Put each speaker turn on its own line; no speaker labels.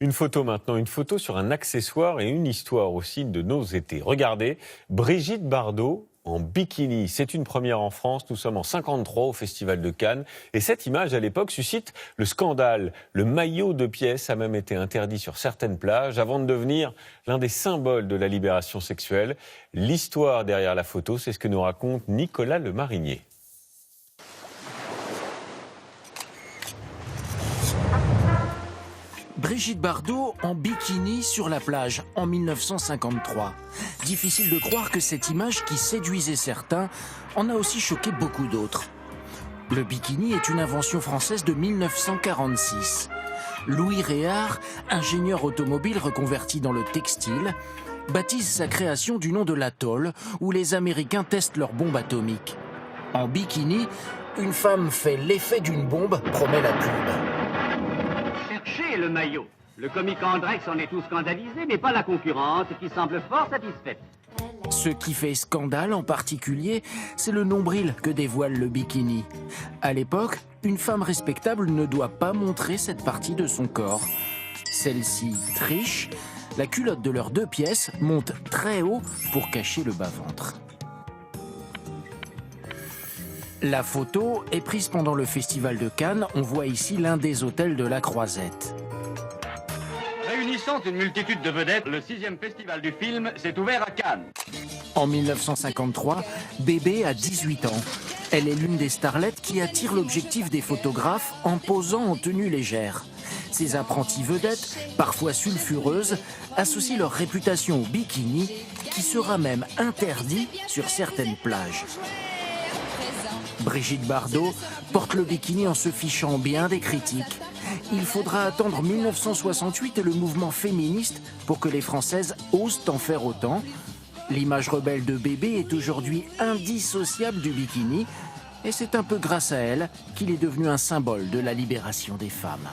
Une photo maintenant, une photo sur un accessoire et une histoire aussi de nos étés. Regardez, Brigitte Bardot en bikini. C'est une première en France. Nous sommes en 53 au Festival de Cannes. Et cette image, à l'époque, suscite le scandale. Le maillot de pièces a même été interdit sur certaines plages avant de devenir l'un des symboles de la libération sexuelle. L'histoire derrière la photo, c'est ce que nous raconte Nicolas Le Marinier.
Brigitte Bardot en bikini sur la plage en 1953. Difficile de croire que cette image qui séduisait certains en a aussi choqué beaucoup d'autres. Le bikini est une invention française de 1946. Louis Réard, ingénieur automobile reconverti dans le textile, baptise sa création du nom de l'atoll où les Américains testent leurs bombes atomiques. En bikini, une femme fait l'effet d'une bombe, promet la pub.
Cherchez le maillot. Le comique Andrex en est tout scandalisé, mais pas la concurrente qui semble fort satisfaite.
Ce qui fait scandale en particulier, c'est le nombril que dévoile le bikini. À l'époque, une femme respectable ne doit pas montrer cette partie de son corps. Celle-ci triche. La culotte de leurs 2 pièces monte très haut pour cacher le bas-ventre. La photo est prise pendant le Festival de Cannes. On voit ici l'un des hôtels de la Croisette.
Réunissant une multitude de vedettes, le 6e festival du film s'est ouvert à Cannes.
En 1953, Bébé a 18 ans. Elle est l'une des starlettes qui attire l'objectif des photographes en posant en tenue légère. Ces apprenties vedettes, parfois sulfureuses, associent leur réputation au bikini, qui sera même interdit sur certaines plages. Brigitte Bardot porte le bikini en se fichant bien des critiques. Il faudra attendre 1968 et le mouvement féministe pour que les Françaises osent en faire autant. L'image rebelle de Bébé est aujourd'hui indissociable du bikini et c'est un peu grâce à elle qu'il est devenu un symbole de la libération des femmes.